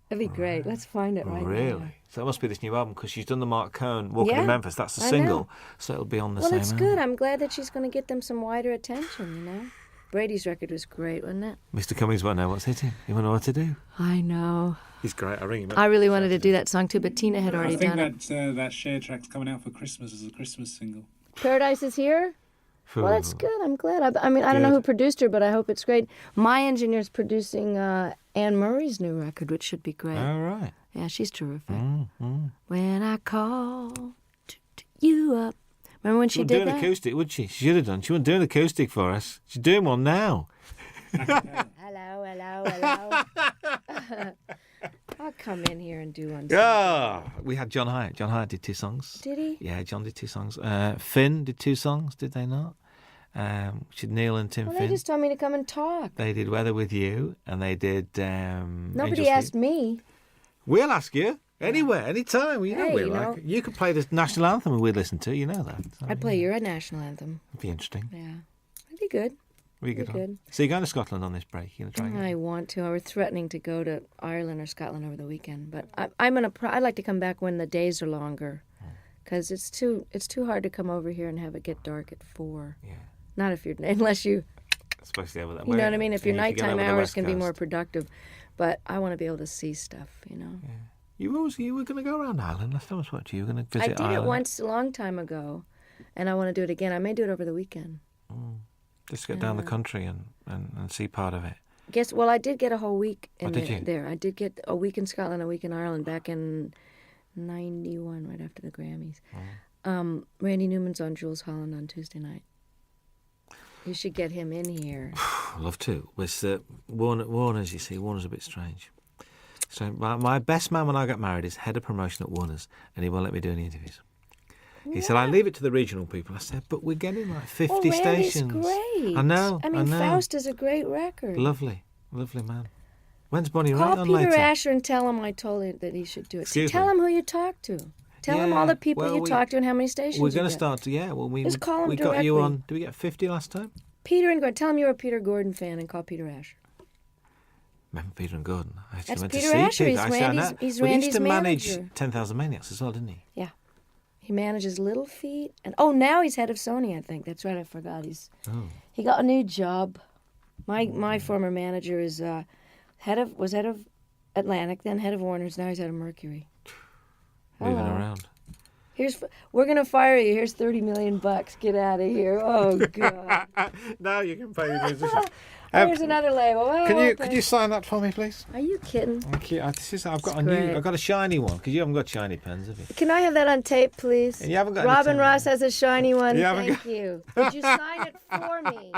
That'd be great. Let's find it right now. Really? So that must be this new album because she's done the Mark Cohn Walking in Memphis. That's the single. So it'll be on the same album. Well, it's good. I'm glad that she's going to get them some wider attention, you know? Brady's record was great, wasn't it? Mr. Cummings won't know what's hitting. He won't know what to do. I know. He's great. I'll ring him up. I really wanted to do that song too, but Tina had already done it. I think that Cher track's coming out for Christmas as a Christmas single. Paradise is Here? Well, that's good. I'm glad. I mean, I don't know who produced her, but I hope it's great. My engineer's producing Anne Murray's new record, which should be great. All right. Yeah, she's terrific. When I call you up. Remember when she did that? She wouldn't do an acoustic, would she? She should have done. She wouldn't do an acoustic for us. She's doing one now. Hello. I'll come in here and do one. Yeah, we had John Hyatt. John Hyatt did 2 songs. Did he? Yeah, John did 2 songs. Finn did 2 songs, did they not? Which is Neil and Tim Well, Finn. they just told me to come and talk. They did Weather With You, and they did... Nobody asked me. We'll ask you. Anywhere, anytime. You know Hey, we're you like. know. You could play the national anthem and we'd listen to. You know that. So, I'd play your national anthem. It'd be interesting. Yeah. It'd be good. Really good. So you're going to Scotland on this break? You're gonna try I want to. I was threatening to go to Ireland or Scotland over the weekend, but I'd like to come back when the days are longer, because it's too hard to come over here and have it get dark at 4. Yeah. Not if you're especially over that. You know what I mean? If your you nighttime over the hours West can be Coast. more productive, but I want to be able to see stuff. You know. Yeah. You were going to go around Ireland last time I spoke to you. You were going to visit I did Ireland. it once a long time ago, and I want to do it again. I may do it over the weekend. Just get down the country and see part of it. Well, I did get a whole week did you? there. I did get a week in Scotland, a week in Ireland back in 91, right after the Grammys. Randy Newman's on Jules Holland on Tuesday night. You should get him in here. I'd love to. With Warner's, you see, Warner's a bit strange. So my best man when I got married is head of promotion at Warner's, and he won't let me do any interviews. He said, I leave it to the regional people. I said, but we're getting like 50 stations. Great. I know. I mean, Faust is a great record. Lovely man. When's Bonnie Raitt Call on Peter later? Asher and tell him I told him that he should do it. Tell me. him who you talked to. Tell him all the people you talked to and how many stations We're going to start to, Just call him we got directly. you on, did we get 50 last time? Peter and Gordon. Tell him you're a Peter Gordon fan and call Peter Asher. Remember Peter and Gordon? I actually That's went Peter to see Asher. Peter. He's Well, he Randy's used to manage manager. 10,000 Maniacs as well, didn't he? Yeah. He manages Little Feat. And now he's head of Sony, I think. That's right, I forgot. He got a new job. My former manager is was head of Atlantic, then head of Warner's, now he's head of Mercury. Moving around. We're gonna fire you. Here's $30 million. Get out of here. Oh God. Now you can pay the musician. Here's another label. Could you sign that for me, please? Are you kidding? Thank you. I've great. got a shiny one because you haven't got shiny pens, have you? Can I have that on tape, please? And you haven't got Robin anything. Ross has a shiny one. You haven't Thank you. Could you sign it for me?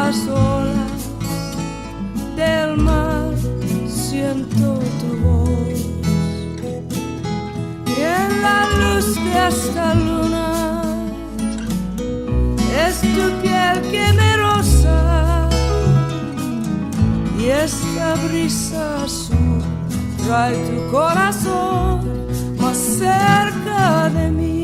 las olas del mar siento tu voz, y en la luz de esta luna es tu piel que me roza, y esta brisa azul trae tu corazón más cerca de mí.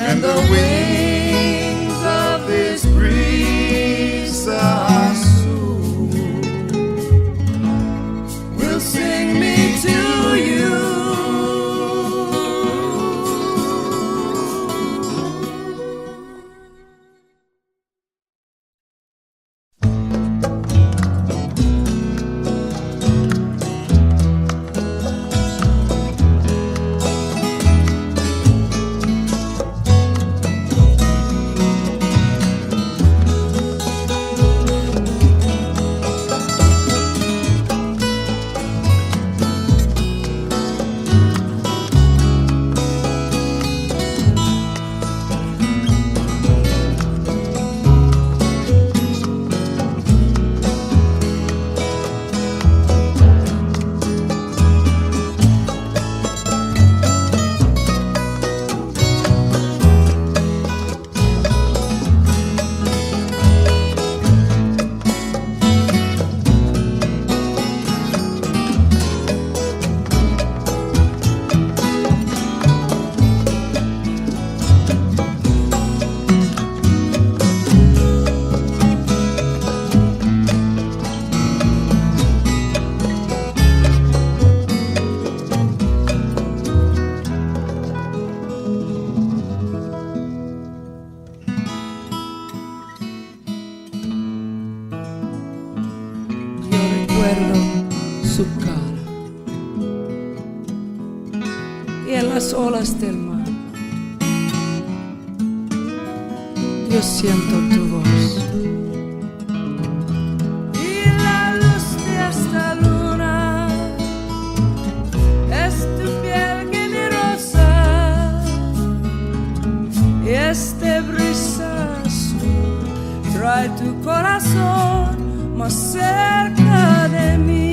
And the wings of this breeze are soon will sing me to you. Su cara y en las olas del mar yo siento tu voz, y la luz de esta luna es tu piel que me roza, y este brisa azul trae tu corazón más cerca de mí.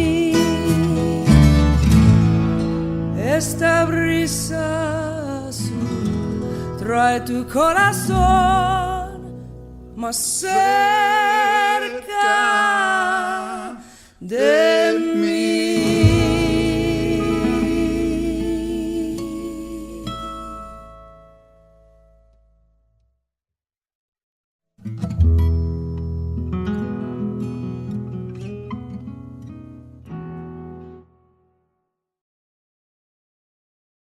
Esta brisa azul trae tu corazón más cerca de